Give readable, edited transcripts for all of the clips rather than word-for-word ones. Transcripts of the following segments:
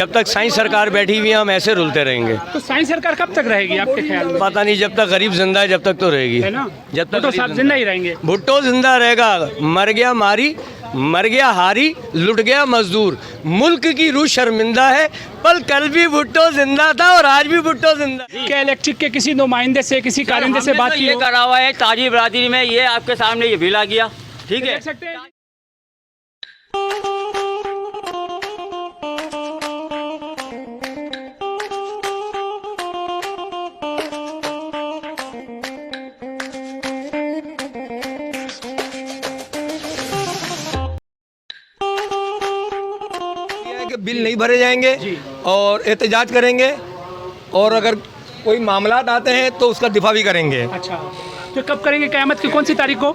जब तक साइंस सरकार बैठी हुई है हम ऐसे रुलते रहेंगे। तो साइंस सरकार कब तक रहेगी आपके ख्याल में? पता नहीं, जब तक गरीब जिंदा है जब तक तो रहेगी, है ना? जब तक भुट्टो साहब जिंदा ही रहेंगे। भुट्टो जिंदा रहेगा। मर गया मारी, मर गया हारी, लुट गया मजदूर, मुल्क की रूह शर्मिंदा है। कल भी भुट्टो जिंदा था और आज भी भुट्टो जिंदा। क्या इलेक्ट्रिक के किसी नुमाइंदे से, किसी कारिंदे से बात की? ये करा हुआ है ताजी बरादरी में, ये आपके सामने ये बिल आ गया, ठीक है। देख सकते हैं। बिल नहीं भरे जाएंगे और एहतजाज करेंगे, और अगर कोई मामलात आते हैं तो उसका दिफा भी करेंगे। अच्छा, तो कब करेंगे? क़यामत की कौन सी तारीख को?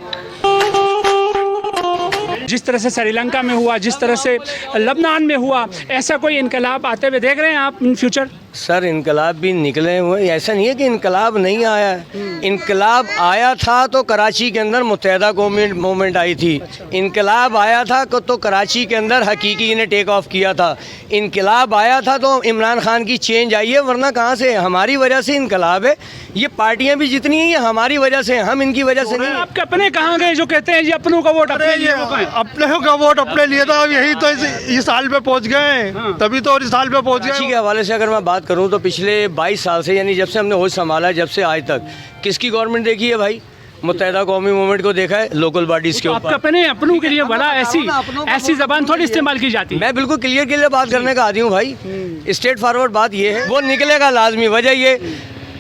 जिस तरह से श्रीलंका में हुआ, जिस तरह से लबनान में हुआ, ऐसा कोई इनकलाब आते हुए देख रहे हैं आप इन फ्यूचर? सर इनकलाब भी निकले हुए, ऐसा नहीं है कि इनकलाब नहीं आया है। इनकलाब आया था तो कराची के अंदर मुत्तहिदा कौमी मूवमेंट आई थी। इनकलाब आया था तो कराची के अंदर हकीकी ने टेक ऑफ किया था। इनकलाब आया था तो इमरान खान की चेंज आई है, वरना कहाँ से? हमारी वजह से इनकलाब है। ये पार्टियां भी जितनी हैं ये हमारी वजह से, हम इनकी वजह से नहीं। आपके अपने कहाँ गए जो कहते हैं जी अपनों का वोट अपने लिए? अपने का वोट अपने लिए था, यही तो इस साल पे पहुंच गए, तभी तो इस साल पे पहुंच गए। कराची के हवाले से अगर मैं बात करूं तो पिछले 22 साल से, यानी जब से हमने होश संभाला है, जब से आज तक किसकी गवर्नमेंट देखी है भाई? मुत्तहिदा कौमी मूवमेंट को देखा है, लोकल बॉडीज के ऊपर। अपने अपनों के लिए बड़ा ऐसी जबान थोड़ी इस्तेमाल की जाती है। मैं बिल्कुल क्लियर बात करने का आदी हूँ भाई। स्ट्रेट फॉरवर्ड बात ये है, वो निकलेगा लाजमी। वजह ये,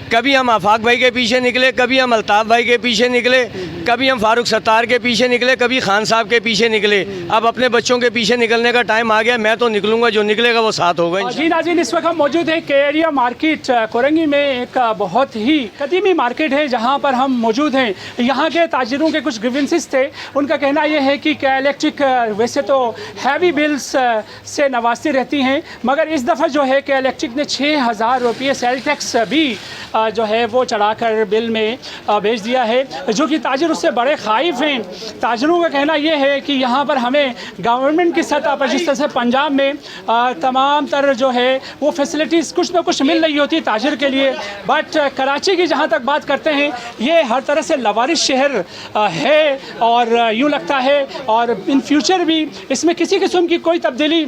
कभी हम आफाक भाई के पीछे निकले, कभी हम अल्ताफ़ भाई के पीछे निकले, कभी हम फारूक सत्तार के पीछे निकले, कभी खान साहब के पीछे निकले। अब अपने बच्चों के पीछे निकलने का टाइम आ गया। मैं तो निकलूंगा, जो निकलेगा वो साथ होगा। जी नाज़रीन, इस वक्त हम मौजूद हैं के एरिया मार्केट कोरंगी में। एक बहुत ही कदीमी मार्केट है जहां पर हम मौजूद हैं। यहाँ के ताजिरों के कुछ ग्रीवेंसेस थे। उनका कहना यह है कि क्या इलेक्ट्रिक वैसे तो हैवी बिल्स से नवाजती रहती हैं, मगर इस दफ़ा जो है कि इलेक्ट्रिक ने 6000 रुपये सेल टैक्स भी जो है वो चढ़ाकर बिल में भेज दिया है, जो कि ताजिर उससे बड़े खाइफ हैं। ताजिरों का कहना यह है कि यहाँ पर हमें गवर्नमेंट की सतह पर, जिस तरह से पंजाब में तमाम तरह जो है वो फैसिलिटीज़ कुछ ना कुछ मिल रही होती ताजिर के लिए, बट कराची की जहाँ तक बात करते हैं ये हर तरह से लवारिस शहर है और यूँ लगता है और इन फ्यूचर भी इसमें किसी किस्म की कोई तब्दीली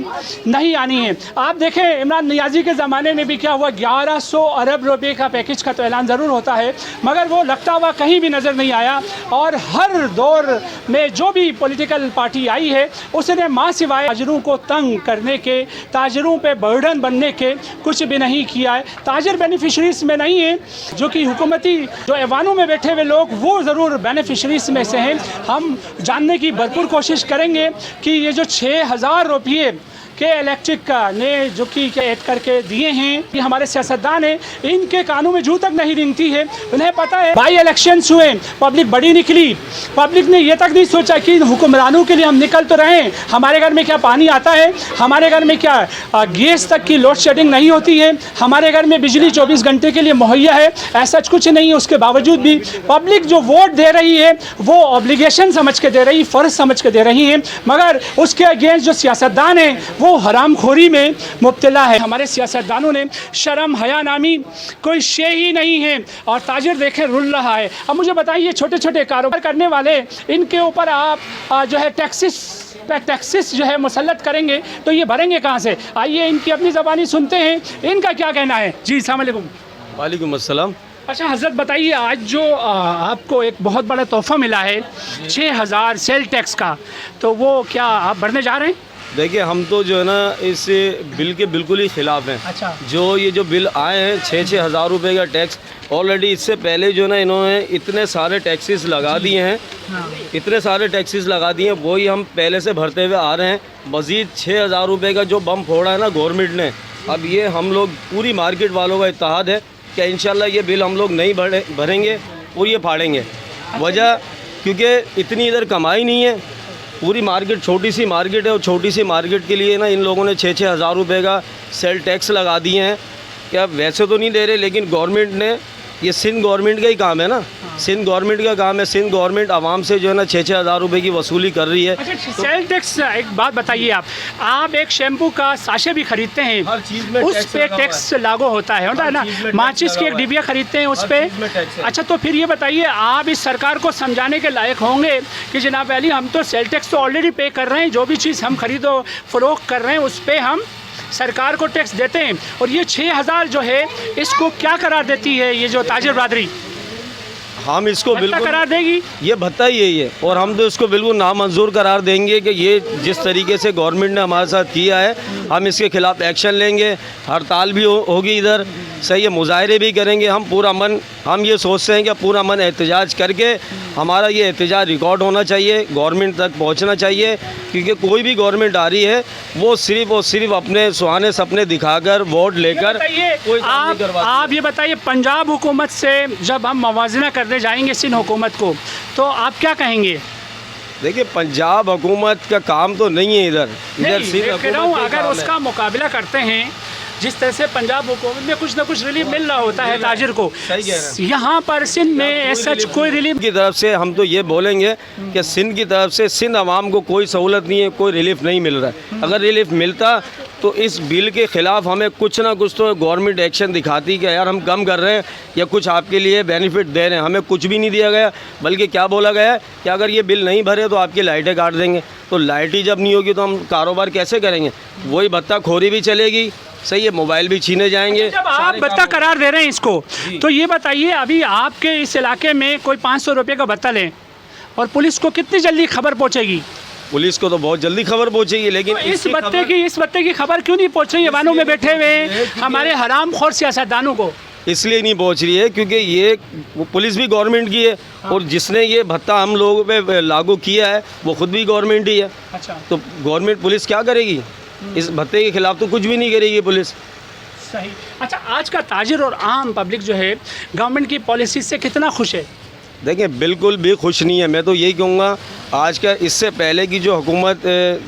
नहीं आनी है। आप देखें इमरान नियाज़ी के ज़माने में भी क्या हुआ, 1100 अरब रुपये का पैकेज का तो ऐलान ज़रूर होता है, मगर वो लगता हुआ कहीं भी नज़र नहीं आया। और हर दौर में जो भी पॉलिटिकल पार्टी आई है उसने माँ सिवाय ताजिरों को तंग करने के, ताजिरों पे बर्डन बनने के कुछ भी नहीं किया है। ताजिर बेनिफिशरीज में नहीं है, जो कि हुकूमती जो ऐवानों में बैठे हुए लोग वो ज़रूर बेनिफिशरीज में से हैं। हम जानने की भरपूर कोशिश करेंगे कि ये जो 6000 रुपये के इलेक्ट्रिक ने जो कि ऐड करके दिए हैं, कि हमारे सियासतदान हैं इनके कानों में जू तक नहीं रिंगती है। उन्हें पता है बाई इलेक्शंस हुए, पब्लिक बड़ी निकली, पब्लिक ने ये तक नहीं सोचा कि हुक्मरानों के लिए हम निकल तो रहे हैं, हमारे घर में क्या पानी आता है, हमारे घर में क्या गैस तक की लोड शेडिंग नहीं होती है, हमारे घर में बिजली 24 घंटे के लिए मुहैया है, ऐसा कुछ नहीं है। उसके बावजूद भी पब्लिक जो वोट दे रही है वो ऑब्लिगेशन समझ के दे रही, फ़र्ज समझ के दे रही है, मगर उसके अगेंस्ट जो सियासतदान हैं वो हरामखोरी में मुब्तला है। हमारे सियासतदानों ने शर्म हया नामी कोई शे ही नहीं है और ताजिर देखे रुल रहा है। अब मुझे बताइए, छोटे छोटे कारोबार करने वाले, इनके ऊपर आप जो है टैक्सेस जो है मुसल्लत करेंगे तो ये भरेंगे कहाँ से? आइए इनकी अपनी ज़बानी सुनते हैं, इनका क्या कहना है। जी अस्सलाम वालेकुम। वालेकुम अस्सलाम। अच्छा हज़रत बताइए, आज जो आपको एक बहुत बड़ा तोहफ़ा मिला है 6000 सेल टैक्स का, तो वो क्या आप भरने जा रहे हैं? देखिए, हम तो जो है ना इस बिल के बिल्कुल ही ख़िलाफ़ हैं। अच्छा। जो ये जो बिल आए हैं 6-6 हज़ार रुपये का टैक्स, ऑलरेडी इससे पहले जो है ना इन्होंने इतने सारे टैक्सेस लगा दिए हैं, इतने सारे टैक्सेस लगा दिए हैं, वही हम पहले से भरते हुए आ रहे हैं। मज़ीद 6000 रुपये का जो बम फोड़ा है ना गवर्नमेंट ने, अब ये हम लोग पूरी मार्केट वालों का इत्तेहाद है कि इंशाल्लाह ये बिल हम लोग नहीं भरेंगे और ये फाड़ेंगे। वजह क्योंकि इतनी इधर कमाई नहीं है, पूरी मार्केट छोटी सी मार्केट है और छोटी सी मार्केट के लिए ना इन लोगों ने 6-6 हज़ार रुपये का सेल टैक्स लगा दिए हैं। क्या वैसे तो नहीं दे रहे, लेकिन गवर्नमेंट ने ये सिंध गवर्नमेंट का ही काम है ना, सिंध गवर्नमेंट का काम है। सिंध गवर्नमेंट आवाम से जो है ना 6-6 हज़ार रुपये की वसूली कर रही है। अच्छा, सेल टैक्स, एक बात बताइए, आप एक शैम्पू का साशे भी खरीदते हैं, हर चीज़ में उस टैक्स पे लगा हुआ टैक्स लागू होता है ना? माचिस की एक डिबिया खरीदते हैं उस पे। अच्छा, तो फिर ये बताइए, आप इस सरकार को समझाने के लायक होंगे कि जनाब अली, हम तो सेल टैक्स तो ऑलरेडी पे कर रहे हैं, जो भी चीज़ हम खरीदो फरोख्त कर रहे हैं उस पर हम सरकार को टैक्स देते हैं, और ये 6,000 जो है इसको क्या करार देती है ये जो ताजिर बरादरी? हम इसको बिल्कुल करार देगी, ये भत्ता ही यही है, और हम तो इसको बिल्कुल नामंजूर करार देंगे कि ये जिस तरीके से गवर्नमेंट ने हमारे साथ किया है, हम इसके खिलाफ एक्शन लेंगे। हड़ताल भी होगी इधर, सही है, मुजाहरे भी करेंगे। हम ये सोचते हैं कि पूरा मन एहतजाज करके हमारा ये एहतजाज रिकॉर्ड होना चाहिए, गवर्नमेंट तक पहुंचना चाहिए, क्योंकि कोई भी गवर्नमेंट आ रही है वो सिर्फ और सिर्फ अपने सुहाने सपने दिखाकर वोट लेकर कोई काम नहीं करवाती। आप ये बताइए, पंजाब हुकूमत से जब हम मवाजना करने जाएंगे सिंध हुकूमत को, तो आप क्या कहेंगे? देखिए, पंजाब हुकूमत का काम तो नहीं है इधर सिर्फ कह रहा हूँ, अगर उसका मुकाबला करते हैं जिस तरह से पंजाब हुकूमत में कुछ ना कुछ रिलीफ मिल रहा होता है ताजिर को, यहाँ पर सिंध में सच कोई रिलीफ की तरफ से हम तो ये बोलेंगे कि सिंध की तरफ से सिंध आवाम को कोई सहूलत नहीं है, कोई रिलीफ नहीं मिल रहा है। अगर रिलीफ मिलता तो इस बिल के ख़िलाफ़ हमें कुछ ना कुछ तो गवर्नमेंट एक्शन दिखाती कि यार हम कम कर रहे हैं या कुछ आपके लिए बेनिफिट दे रहे हैं। हमें कुछ भी नहीं दिया गया, बल्कि क्या बोला गया है कि अगर ये बिल नहीं भरे तो आपकी लाइटें काट देंगे। तो लाइट ही जब नहीं होगी तो हम कारोबार कैसे करेंगे? वही भत्ताखोरी भी चलेगी, सही है, मोबाइल भी छीने जाएंगे। जब आप भत्ता करार दे रहे हैं इसको, तो ये बताइए, अभी आपके इस इलाके में कोई 500 रुपये का भत्ता लें और पुलिस को कितनी जल्दी खबर पहुँचेगी? पुलिस को तो बहुत जल्दी खबर पहुंचेगी, लेकिन तो इस भत्ते की खबर क्यों नहीं पहुँच रही है वानों में बैठे हुए हमारे हरामखोर सियासतदानों को? इसलिए नहीं पहुंच रही है क्योंकि ये पुलिस भी गवर्नमेंट की है, और जिसने ये भत्ता हम लोगों पे लागू किया है वो खुद भी गवर्नमेंट ही है। अच्छा, तो गवर्नमेंट पुलिस क्या करेगी? इस भत्ते के खिलाफ तो कुछ भी नहीं करेगी पुलिस। सही। अच्छा, आज का ताजिर और आम पब्लिक जो है गवर्नमेंट की पॉलिसी से कितना खुश है? देखिए, बिल्कुल भी खुश नहीं है। मैं तो यही कहूँगा, आज का इससे पहले की जो हुकूमत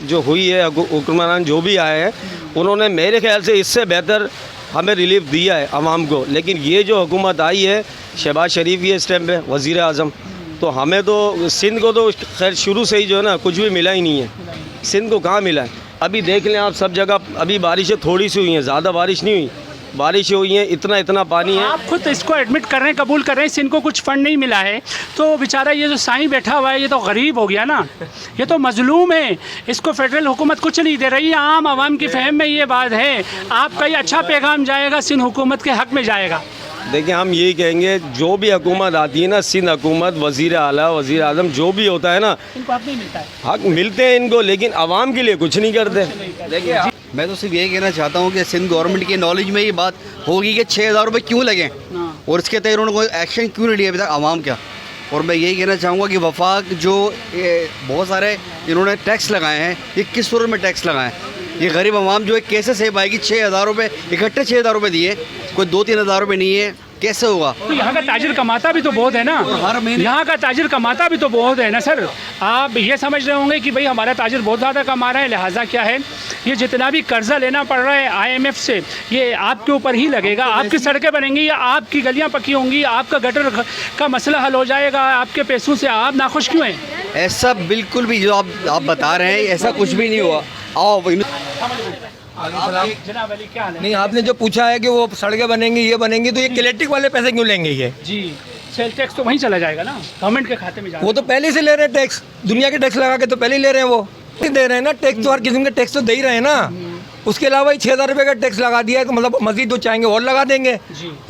जो हुई है, हुक्मरान जो भी आए हैं, उन्होंने मेरे ख्याल से इससे बेहतर हमें रिलीफ दिया है आवाम को। लेकिन ये जो हुकूमत आई है, शहबाज शरीफ की इस टाइम पे वज़ीर आज़म, तो हमें तो सिंध को तो खैर शुरू से ही जो है ना कुछ भी मिला ही नहीं है। सिंध को कहाँ मिला है? अभी देख लें आप, सब जगह अभी बारिशें थोड़ी सी हुई हैं, ज़्यादा बारिश नहीं हुई, बारिशें हुई हैं, इतना पानी है। आप खुद इसको एडमिट कर रहे हैं, कबूल कर रहे हैं, इनको कुछ फंड नहीं मिला है, तो बेचारा ये जो साईं बैठा हुआ है ये तो गरीब हो गया ना, ये तो मजलूम है, इसको फेडरल हुकूमत कुछ नहीं दे रही है। आम आवाम की फहम में ये बात है, आपका ये अच्छा पैगाम जाएगा, सिंध हुकूमत के हक़ में जाएगा। देखिए, हम यही कहेंगे, जो भी हुकूमत आती है ना, सिंध हुकूमत, वज़ीर आला, वज़ीर आज़म जो भी होता है ना, इनको हक़ नहीं मिलता है। हक़ मिलते हैं इनको, लेकिन आवाम के लिए कुछ नहीं करते। देखिए, मैं तो सिर्फ यही कहना चाहता हूँ कि सिंध गवर्नमेंट की नॉलेज में ये बात होगी कि 6,000 रुपये क्यों लगे और इसके तहत उन्होंने कोई एक्शन क्यों नहीं लिया अभी तक आवाम क्या। और मैं यही कहना चाहूँगा कि वफाक जो बहुत सारे इन्होंने टैक्स लगाए हैं, ये किस सूरत में टैक्स लगाए हैं? ये गरीब आवाम जो है कैसे सह पाएगी? 6,000 रुपये इकट्ठे 6,000 रुपये दिए, कोई 2-3 हज़ार रुपये नहीं है, कैसे होगा? तो यहाँ का ताजिर कमाता भी तो बहुत है ना, यहाँ का ताजिर कमाता भी तो बहुत है ना सर। आप ये समझ रहे होंगे कि भाई हमारा ताजिर बहुत ज़्यादा कमा रहा है, लिहाजा क्या है, ये जितना भी कर्जा लेना पड़ रहा है IMF से, ये आपके ऊपर ही लगेगा। आपकी सड़कें बनेंगी या आपकी गलियाँ पक्की होंगी, आपका गटर का मसला हल हो जाएगा, आपके पैसों से आप नाखुश क्यों हैं? ऐसा बिल्कुल भी जो आप बता रहे हैं, ऐसा कुछ भी नहीं हुआ। आओ जनाब अली, क्या हाल है? नहीं, आपने जो पूछा है कि वो सड़कें बनेंगी, ये बनेंगी, तो ये इलेक्ट्रिक वाले पैसे क्यों लेंगे? ये जी, सेल टैक्स तो वहीं चला जाएगा ना, गवर्नमेंट के खाते में जाएगा। वो तो पहले से ले रहे हैं टैक्स, दुनिया के टैक्स लगा के तो पहले ही ले रहे हैं, वो नहीं दे रहे हैं ना टैक्स, तो हर किस्म के टैक्स तो दे ही रहे हैं ना। उसके अलावा 6,000 रुपये का टैक्स लगा दिया है, तो मतलब मजीद तो चाहेंगे और लगा देंगे,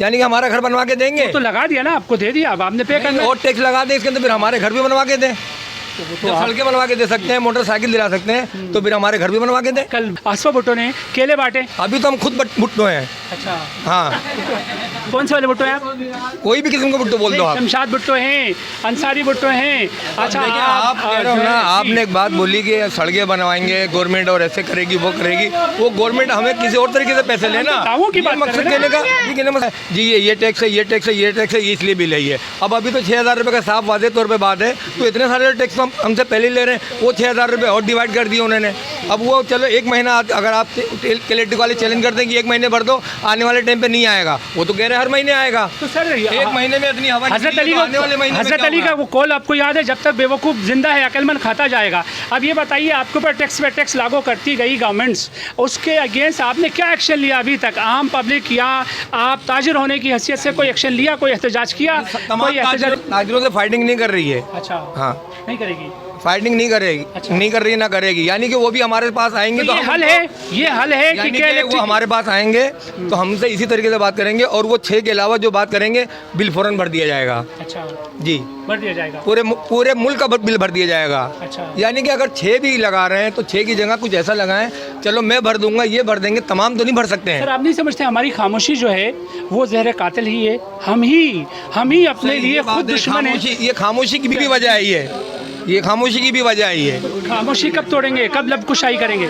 यानी कि हमारा घर बनवा के देंगे। तो लगा दिया ना, आपको दे दिया, अब आपने पे करना और टैक्स लगा दें इसके अंदर, फिर हमारे घर भी बनवा के दें। तो सड़कें बनवा के दे सकते हैं, मोटरसाइकिल दिला सकते हैं, तो फिर हमारे घर भी बनवा के दें। कल आसफा भुट्टो ने केले बांटे। अभी तो हम खुद भुट्टो हैं। अच्छा, हाँ, कौन से वाले भुट्टो हैं आप? कोई भी किस्म का भुट्टो बोल दो आप। शमशाद भुट्टो हैं, अंसारी भुट्टो हैं। अच्छा, आप कह रहे हो ना, आपने एक बात बोली कि सड़कें बनवाएंगे गवर्नमेंट और ऐसे करेगी वो करेगी, वो गवर्नमेंट हमें किसी और तरीके से पैसे लेना, दावों की बात मकसद कहने का ये कहने मकसद जी ये टैक्स है, ये टैक्स है, ये टैक्स है, ये इसलिए बिल है। अब अभी तो 6,000 रुपये का साफ वादे तौर पर बात है, तो इतने सारे टैक्स तो हमसे पहले ही ले रहे हैं, वो 6,000 रुपये और डिवाइड कर दिए उन्होंने। अब वो चलो एक महीना अगर आप इलेक्ट्रिक वाले चैलेंज कर देंगे, 1 महीने भर दो, आने वाले टाइम पे नहीं आएगा। वो तो कह रहे हैं हर महीने आएगा। तो सर एक महीने में इतनी हवा हजरत अली आने वाले महीने में हजरत क्या अली का होगा? वो कॉल आपको याद है, जब तक बेवकूफ़ जिंदा है अक्लमंद खाता जाएगा। अब ये बताइए, आपके ऊपर टैक्स पे टैक्स लागू करती गई गवर्नमेंट्स, उसके अगेंस्ट आपने क्या एक्शन लिया अभी तक? आम पब्लिक या आप ताजिर होने की हैसियत से कोई एक्शन लिया, कोई एहतजाज किया? तमाम कोई एहतजाज? ताजिरों से फाइटिंग नहीं कर रही है। अच्छा, हाँ, नहीं करेगी। फाइटिंग नहीं करेगी। अच्छा। नहीं कर रही ना करेगी, यानी कि वो भी हमारे पास आएंगे तो तो ये हम हल है, ये हल है कि यानी क्या कि वो हमारे पास आएंगे तो हमसे इसी तरीके से बात करेंगे, और वो 6 के अलावा जो बात करेंगे बिल फौरन भर दिया जाएगा। अच्छा, जी, भर दिया जाएगा। पूरे मुल्क का बिल भर दिया जाएगा। अच्छा। यानी कि अगर 6 भी लगा रहे हैं तो 6 की जगह कुछ ऐसा लगाएं, चलो मैं भर दूंगा, ये भर देंगे, तमाम तो नहीं भर सकते हैं। सर, आप नहीं समझते हमारी खामोशी जो है वो जहर कातिल ही है? हम ही अपने सही, लिए ये बात खुद है, दुश्मन है। ये खामोशी की भी वजह है। ये खामोशी की भी वजह है। ये खामोशी कब तोड़ेंगे, कब लबकुशाई करेंगे?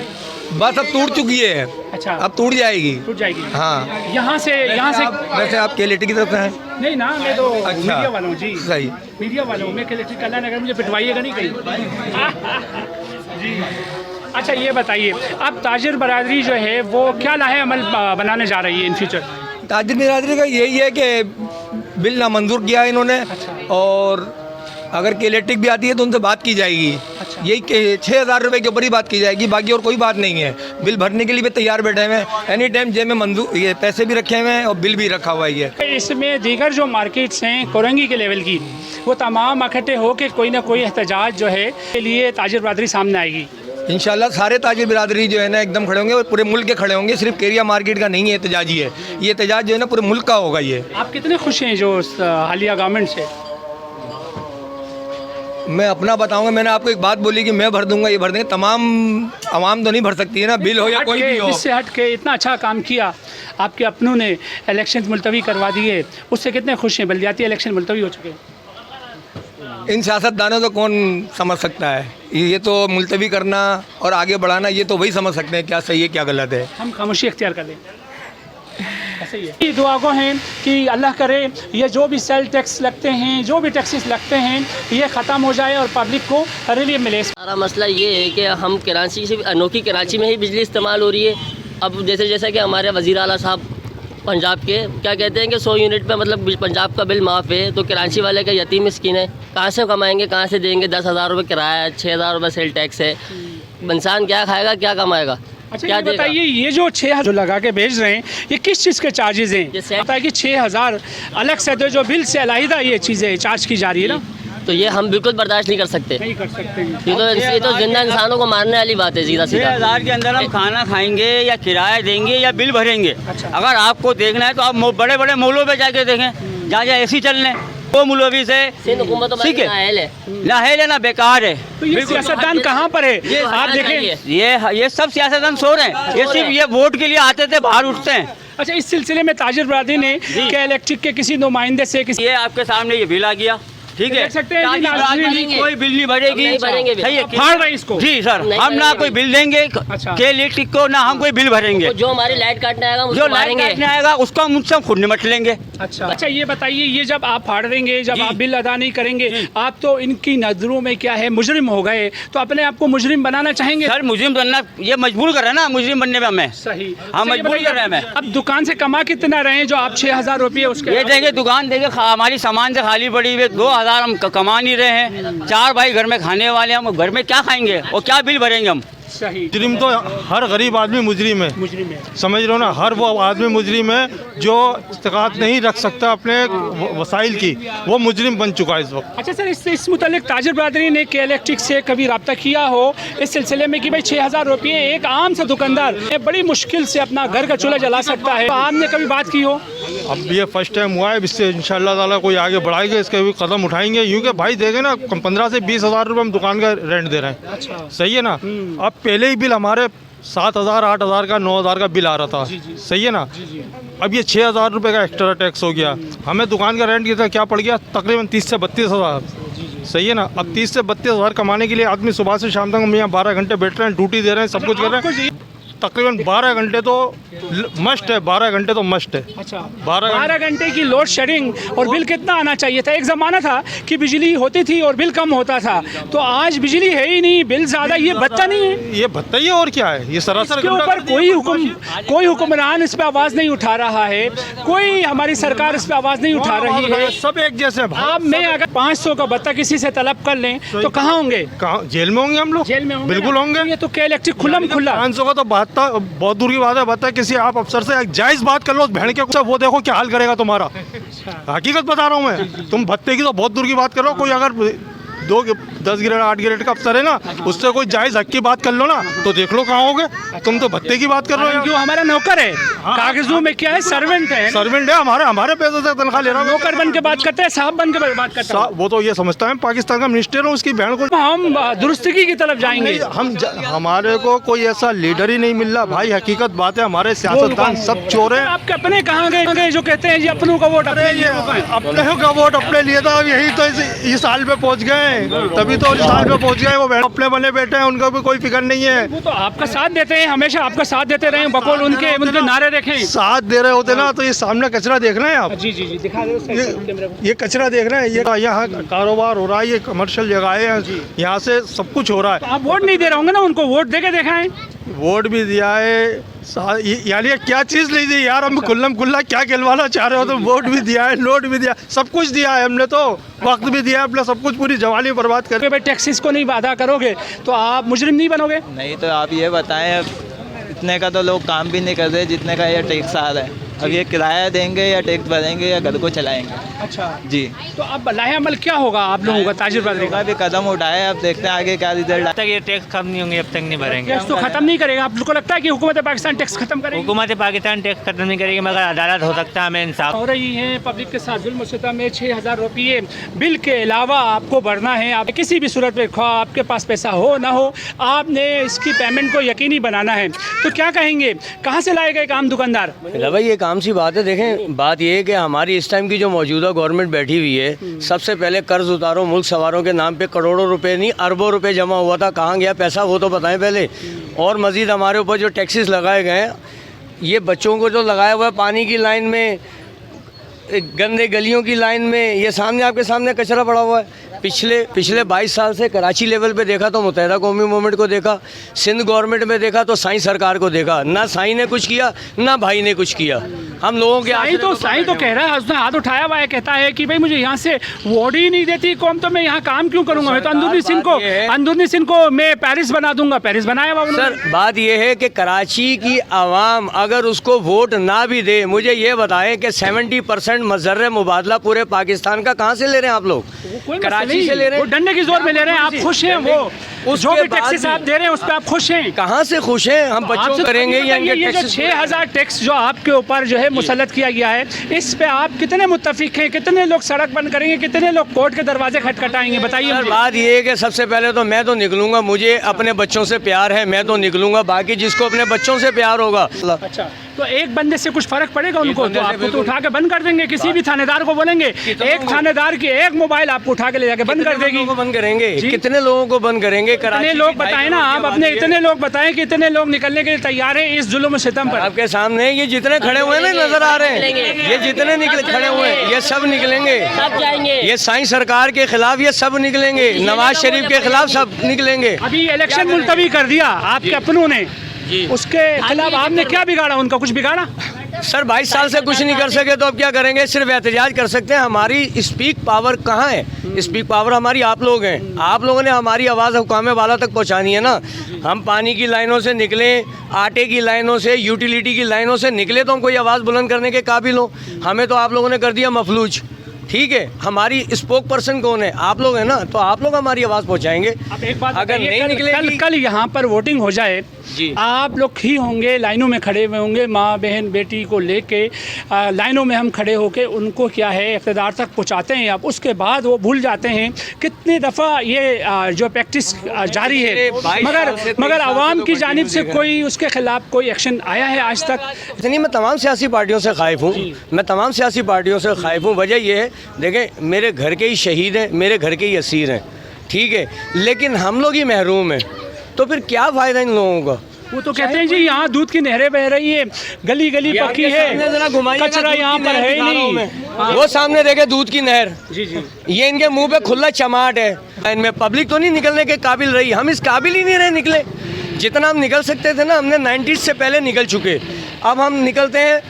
बस अब टूट चुकी है। अच्छा, अब टूट जाएगी। टूट जाएगी। हाँ, यहाँ से वैसे आप केलेटी की तरफ से हैं? नहीं ना, मैं तो अच्छा। मीडिया वाला हूँ जी। सही। मीडिया वाला हूँ मैं, इलेक्ट्रिक कल्याण अगर मुझे पिटवाइएगा नहीं कहीं। जी। अच्छा, ये बताइए, अब ताजिर बरादरी जो है वो क्या लाहे अमल बनाने जा रही है इन फ्यूचर? ताजिर बिरादरी का यही है कि बिल नामंजूर किया है इन्होंने, और अगर केलेटिक भी आती है तो उनसे बात की जाएगी। अच्छा। यही कि 6,000 रुपये के ऊपर ही बात की जाएगी, बाकी और कोई बात नहीं है। बिल भरने के लिए भी तैयार बैठे हुए हैं, एनी टाइम जेब में मंजूर ये पैसे भी रखे हुए हैं और बिल भी रखा हुआ है। इसमें दीगर जो मार्केट्स हैं कोरंगी के लेवल की, वो तमाम इकट्ठे होकर कोई ना कोई एहतजाज जो है के लिए ताजिर बरादरी सामने आएगी। इंशाल्लाह सारे ताजिर बिरादरी जो है ना एकदम खड़े होंगे, और पूरे मुल्क के खड़े होंगे, सिर्फ केरिया मार्केट का नहीं है एहतजाजी है। ये एहतजाज जो है ना पूरे मुल्क का होगा। ये आप कितने खुश हैं जो हालिया गवर्नमेंट से? मैं अपना बताऊंगा, मैंने आपको एक बात बोली कि मैं भर दूंगा, ये भर देंगे, तमाम आवाम तो नहीं भर सकती है ना, बिल हो या कोई भी हो। इससे हट के इतना अच्छा काम किया, आपके अपनों ने इलेक्शन मुलतवी करवा दिए, उससे कितने खुश हैं? बल्दियाती इलेक्शन मुलतवी हो चुके हैं। इन सियासतदानों को कौन समझ सकता है? ये तो मुलतवी करना और आगे बढ़ाना, ये तो वही समझ सकते हैं क्या सही है क्या गलत है। हम खामोशी इख्तियार कर लें, ऐसे ही है। ये दुआ गो हैं कि अल्लाह करे ये जो भी सेल टैक्स लगते हैं, जो भी टैक्सेस लगते हैं, ये ख़त्म हो जाए और पब्लिक को रिलीफ मिले। सारा मसला ये है कि हम कराची से, अनोखी कराची में ही बिजली इस्तेमाल हो रही है। अब जैसे कि हमारे वज़ीर आला साहब पंजाब के क्या कहते हैं कि 100 यूनिट पे मतलब पंजाब का बिल माफ़ है, तो कराची वाले का यतीम मिस्कीन है, कहाँ से कमाएंगे, कहाँ से देंगे? 10,000 रुपये किराया है, 6,000 रुपये सेल टैक्स है, इंसान क्या खाएगा, क्या कमाएगा? अच्छा, क्या ये बताइए, ये जो 6,000 जो लगा के भेज रहे हैं, ये किस चीज़ के चार्जेस हैं? पता है कि 6,000 अलग से जो बिल से अलहदा ये चीज़ें चार्ज की जा रही है ना, तो ये हम बिल्कुल बर्दाश्त नहीं कर सकते। नहीं कर सकते हैं। ये तो जिंदा इंसानों को मारने वाली बात है सीधा सीधा। 6,000 के अंदर हम खाना खाएंगे या किराया देंगे या बिल भरेंगे। अच्छा। अगर आपको देखना है तो आप बड़े बड़े मॉलों पे जाके देखें, जहाँ जहाँ एसी चल रहे हैं, वो मुलवी से सिंध हुकूमत तो ठीक है, नाअहल है। नाअहल है ना, बेकार है। तो ये सियासतदान कहाँ पर है? आप देखें, ये सब सियासतदान सो रहे हैं, ये सिर्फ ये वोट के लिए आते थे, बाहर उठते हैं। अच्छा, इस सिलसिले में ताजिर बरादरी ने क्या इलेक्ट्रिक के किसी नुमाइंदे से किसी ये आपके सामने ये बिल आ गया, ठीक है, देख सकते हैं ताकि जी, बरादरी भरेंगे। कोई बिल नहीं भरेगी, नहीं भरेंगे बिल। सही है, फाड़ रहे हैं इसको। जी सर, नहीं हम ना भरेंगे कोई बिल देंगे अच्छा। के इलेक्ट्रिक को, ना हम कोई बिल भरेंगे। तो जो हमारी लाइट काटने आएगा जो उसको लाइट मारेंगे। काटने आएगा उसको हम मुझसे खुद निमट लेंगे। अच्छा, ये बताइए, ये जब आप फाड़ देंगे, जब जी। आप बिल अदा नहीं करेंगे, आप तो इनकी नज़रों में क्या है, मुजरिम हो गए, तो अपने आप को मुजरिम बनाना चाहेंगे? सर मुजरिम बनना, ये मजबूर कर रहे हैं ना मुजरिम बनने में हमें। सही। हाँ, अच्छा, ये मजबूर कर रहे हैं बताइए, हमें। अब दुकान से कमा कितना रहे हैं जो आप 6,000 रुपये उसके? ये देखिए दुकान देखिए, हमारी सामान से खाली पड़ी हुई है, 2,000 हम कमा नहीं रहे हैं, 4 भाई घर में खाने वाले, हम घर में क्या खाएंगे और क्या बिल भरेंगे हम? सही। मुजरिम तो हर गरीब आदमी मुजरिम है, मुजरिम है। समझ रहे हो ना, हर वो आदमी मुजरिम है जो इस्तेकात नहीं रख सकता अपने वसाइल की, वो मुजरिम बन चुका है इस वक्त। अच्छा सर, इस मुतालिक ताजिर बरादरी ने के इलेक्ट्रिक से कभी रब्ता किया हो इस सिलसिले में कि भाई 6,000 रुपये एक आम सा दुकानदार बड़ी मुश्किल से अपना घर का चूल्हा जला सकता है, तो आपने कभी बात की हो? अब ये फर्स्ट टाइम हुआ है, इससे इंशाल्लाह ताला कोई आगे बढ़ाएंगे, इसके भी कदम उठाएंगे, यूँ कि भाई देखें ना 15 से 20,000 रुपये हम दुकान का रेंट दे रहे हैं। अच्छा। सही है ना, अब पहले ही बिल हमारे 7,000 8,000 का 9,000 का बिल आ रहा था। सही है ना, अब ये 6,000 रुपये का एक्स्ट्रा टैक्स हो गया, हमें दुकान का रेंट कितना क्या पड़ गया, तकरीबन 30 से 32,000। सही है ना, अब 30 से 32,000 कमाने के लिए आदमी सुबह से शाम तक हम यहाँ 12 घंटे बैठ रहे हैं, ड्यूटी दे रहे हैं, सब कुछ कर रहे हैं। तकरीबन 12 घंटे तो मस्ट है, 12 घंटे तो मस्ट है। अच्छा, 12 घंटे की लोड शेडिंग। और बिल कितना आना चाहिए था? एक ज़माना था कि बिजली होती थी और बिल कम होता था, तो आज बिजली है ही नहीं, बिल ज़्यादा। ये भत्ता नहीं है, ये भत्ता ही है और क्या है? ये सरासर इसके ऊपर कोई हुक्मरान इस पे आवाज़ नहीं उठा रहा है, कोई हमारी सरकार इस पे आवाज़ नहीं उठा रही है। सब एक जैसे हैं। आप में अगर 500 का भत्ता किसी से तलब कर लें तो कहाँ होंगे? कहाँ? जेल में होंगे हम लोग। जेल में होंगे, बिल्कुल ना? होंगे। ये तो क्या इलेक्ट्रिक खुल्लम खुल्ला 500 का तो बहुत दूर की बात है। बता किसी आप अफसर से जायज़ बात कर लो, बहन के वो देखो क्या हाल करेगा तुम्हारा। हकीकत बता रहा हूँ मैं। तुम भत्ते की तो बहुत दूर की बात कर रहे हो। कोई अगर 10 ग्रेड 8 ग्रेड का अफसर है ना, उससे कोई जायज़ हक की बात कर लो ना, तो देख लो कहाँ होगे। तुम तो भत्ते की बात कर रहे हो। क्यों? हमारा नौकर है, कागजों में क्या है, सर्वेंट है। सर्वेंट है, हमारे पैसे से तनख्वाह ले रहा हूँ। नौकर बन के बात करते हैं, साहब बन के बात करते हैं। वो तो ये समझता है पाकिस्तान का मिनिस्टर हूँ, उसकी बहन को। हम दुरुस्ती की तरफ जाएंगे। हमारे को कोई ऐसा लीडर ही नहीं मिल रहा भाई। हकीकत बात है, हमारे सियासतदान सब चोर हैं। आपके अपने कहाँ गए जो कहते हैं जी अपनों का वोट अपने लिए? अपने का वोट अपने लिए था, यही तो इस साल पे पहुंच गए, तभी तो इस साल पे पहुंच गए। वो अपने बने बैठे हैं, उनका भी कोई फिक्र नहीं है। वो तो आपका साथ देते हैं, हमेशा आपका साथ देते रहे, बकौल उनके नारे देखें। साथ दे रहे होते ना तो ये सामने कचरा देख रहे हैं आप। जी जी जी, दिखा दो ये कचरा देख रहे हैं। ये यहाँ कारोबार हो रहा है, ये कमर्शियल जगह है, यहाँ से सब कुछ हो रहा है। आप वोट नहीं दे रहे होंगे ना उनको? वोट दे के दिखाएं। वोट भी दिया है, यानी क्या चीज़ नहीं दी यार। हम खुल्लम खुल्ला क्या खिलवाना चाह रहे हो? तो वोट भी दिया है, नोट भी दिया, सब कुछ दिया है हमने, तो वक्त भी दिया है अपना, सब कुछ पूरी जवानी बर्बाद कर। भाई टैक्सेस को नहीं अदा करोगे तो आप मुजरिम नहीं बनोगे? नहीं तो आप ये बताएं, इतने का तो लोग काम भी नहीं करते जितने का ये टैक्स आ रहा है। अब ये किराया देंगे या टैक्स भरेंगे या घर को चलाएंगे? अच्छा जी। तो अब लाहे अमल क्या होगा आप लोगों का? ताजिर बदरी का भी कदम उठाए, अब देखते हैं आगे क्या रिजल्ट। जब तक ये टैक्स खत्म नहीं होंगे जब तक नहीं भरेंगे। टैक्स तो खत्म नहीं करेगा। आपको लगता है कि हुकूमत पाकिस्तान टैक्स खत्म करेगी? हुकूमत पाकिस्तान टैक्स खत्म नहीं करेगी, मगर अदालत हो सकता है, हमें इंसाफ हो रही है। पब्लिक के साथ जुल्म सितम में 6,000 रुपये बिल के अलावा आपको भरना है। आप किसी भी सूरत में खा आपके पास पैसा हो ना हो, आपने इसकी पेमेंट को यकीनी बनाना है। तो क्या कहेंगे, कहाँ से लाएगा काम दुकानदार? भाई ये काम सी बात है। देखें, बात ये है कि हमारी इस टाइम की जो मौजूदा गवर्नमेंट बैठी हुई है, सबसे पहले कर्ज उतारो। मुल्क सवारों के नाम पे करोड़ों रुपए नहीं अरबों रुपए जमा हुआ था, कहाँ गया पैसा वो तो बताएं पहले। और मज़ीद हमारे ऊपर जो टैक्सेस लगाए गए हैं, ये बच्चों को जो लगाया हुआ है पानी की लाइन में, गंदे गलियों की लाइन में, ये सामने आपके सामने कचरा पड़ा हुआ है। पिछले 22 साल से कराची लेवल पे देखा तो मुत्तहिदा कौमी मूवमेंट को देखा, सिंध गवर्नमेंट में देखा तो साईं सरकार को देखा। ना साईं ने कुछ किया, ना भाई ने कुछ किया। हम लोगों के साईं तो कह रहा है, उसने हाथ उठाया हुआ है, कहता है कि भाई मुझे यहाँ से वोट ही नहीं देती कौम, तो मैं यहाँ काम क्यों करूँगा? मैं तो अंदरूनी सिंध को मैं पेरिस बना दूंगा। पेरिस बनाया हुआ सर। बात यह है कि कराची की आवाम अगर उसको वोट ना भी दे, मुझे ये बताएं कि 70% मजर मुबादला पूरे पाकिस्तान का कहाँ से ले रहे हैं आप लोग? कराची से ले रहे हैं। वो डंडे की जोर में ले रहे हैं। आप खुश हैं? वो जो भी टैक्सेस आप दे रहे हैं उस पर आप खुश हैं? कहाँ से खुश हैं? हम बच्चों को करेंगे या ये जो 6,000 टैक्स जो आपके ऊपर जो है मुसल्लत किया गया है, इस पे आप कितने मुत्तफिक हैं? कितने लोग सड़क बंद करेंगे? कितने लोग कोर्ट के दरवाजे खटखटाएंगे? बताइए। बात ये है कि सबसे पहले तो मैं तो निकलूंगा, मुझे अपने बच्चों से प्यार है, मैं तो निकलूंगा। बाकी जिसको अपने बच्चों से प्यार होगा। अच्छा, तो एक बंदे से कुछ फर्क पड़ेगा उनको? तो आपको तो उठा के बंद कर देंगे। किसी भी थानेदार को बोलेंगे, एक थानेदार की एक मोबाइल आपको उठा के ले जाके बंद कर देगी। बंद करेंगे? कितने लोगों को बंद करेंगे? कितने लोग बताएं ना आप अपने, इतने लोग बताएं कि इतने लोग निकलने के लिए तैयार हैं इस जुल्म सितम पर? आपके सामने ये जितने खड़े हुए हैं नजर आ रहे हैं, ये जितने खड़े हुए हैं ये सब निकलेंगे, सब जाएंगे। ये साईं सरकार के खिलाफ ये सब निकलेंगे, नवाज शरीफ के खिलाफ सब निकलेंगे। अभी इलेक्शन मुलतवी कर दिया आपके अपनों ने, उसके खिलाफ आपने क्या बिगाड़ा? उनका कुछ बिगाड़ा? सर 22 साल से कुछ नहीं कर सके तो अब क्या करेंगे? सिर्फ एहतजाज कर सकते हैं। हमारी स्पीक पावर कहाँ है? स्पीक पावर हमारी आप लोग हैं। आप लोगों ने हमारी आवाज़ हुकाम वाला तक पहुँचानी है ना। हम पानी की लाइनों से निकले, आटे की लाइनों से, यूटिलिटी की लाइनों से निकले तो हम कोई आवाज़ बुलंद करने के काबिल हो। हमें तो आप लोगों ने कर दिया मफलूज। ठीक है, हमारी स्पोक पर्सन कौन है? आप लोग हैं ना, तो आप लोग हमारी आवाज़ पहुँचाएंगे। अब एक बात अगर नहीं निकले, कल यहाँ पर वोटिंग हो जाए जी, आप लोग ही होंगे, लाइनों में खड़े हुए होंगे, माँ बहन बेटी को लेके लाइनों में हम खड़े होके उनको क्या है इक़्तिदार तक पहुँचाते हैं। आप उसके बाद वो भूल जाते हैं। कितनी दफ़ा ये जो प्रैक्टिस जारी है, मगर आवाम की जानिब से कोई उसके ख़िलाफ़ कोई एक्शन आया है आज तक? इतनी मैं तमाम सियासी पार्टियों से खाइफ हूँ, मैं तमाम सियासी पार्टियों से खाइफ हूँ। वजह यह है, देखें मेरे घर के ही शहीद हैं, मेरे घर के ही असीर हैं, ठीक है, लेकिन हम लोग ही महरूम हैं। तो फिर क्या फ़ायदा इन लोगों का? वो तो कहते हैं जी यहाँ दूध की नहरें बह रही है, गली गली पक्की है, कचरा यहाँ पर है ही नहीं। वो सामने देखे दूध की नहर, जी जी, ये इनके मुंह पे खुला चमाट है। इनमें पब्लिक तो नहीं निकलने के काबिल रही, हम इस काबिल ही नहीं रहे निकले। जितना हम निकल सकते थे ना, हमने 90s से पहले निकल चुके। अब हम निकलते हैं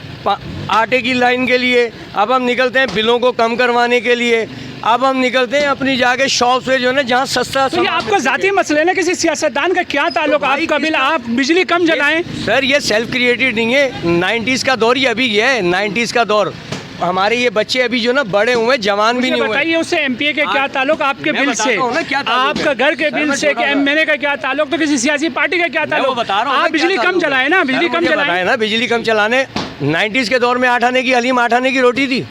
आटे की लाइन के लिए, अब हम निकलते हैं बिलों को कम करवाने के लिए, अब हम निकलते हैं अपनी जाके शॉप से जो है ना जहाँ सस्ता। तो ये आपका जाती मसले ना, किसी सियासतदान का क्या ताल्लुक? आपका बिल, आप बिजली कम जलाएं। सर ये सेल्फ क्रिएटेड नहीं है, 90s का दौर ही अभी ये है, 90s का दौर। हमारे ये बच्चे अभी जो ना बड़े हुए, जवान भी नहीं हुए। बताइए उससे एमपीए के क्या ताल्लुक आपके बिल से, आपका घर के बिल से, एमएनए का क्या ताल्लुक, तो किसी सियासी पार्टी का क्या ताल्लुक? बता रहा हूँ आप बिजली कम जलाए ना, बिजली कम जलाए ना। बिजली कम चलाने 90s के दौर में 8 आने की हलीम 8 आने की रोटी थी।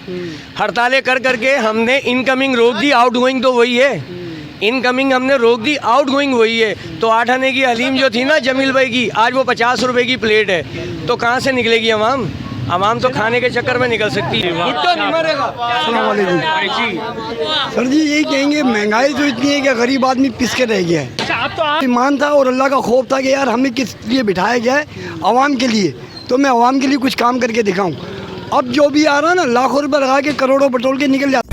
हड़तालें कर करके हमने इनकमिंग रोक दी, आउटगोइंग तो वही है। इनकमिंग हमने रोक दी, आउटगोइंग वही है। तो 8 आने की हलीम जो थी ना जमील भाई की, आज वो 50 रुपए की प्लेट है। तो कहाँ से निकलेगी अवाम? अवाम तो खाने के चक्कर में निकल सकती है, भुट्टा नहीं मरेगा। सर जी यही कहेंगे, महंगाई तो इतनी है कि गरीब आदमी पिस के रह गया है। आप तो ईमान था और अल्लाह का खौफ था कि यार हमें किस लिए बिठाया गया है, आवाम के लिए, तो मैं आवाम के लिए कुछ काम करके दिखाऊं। अब जो भी आ रहा है ना, लाखों रुपए लगा के करोड़ों बटोर के निकल जाता।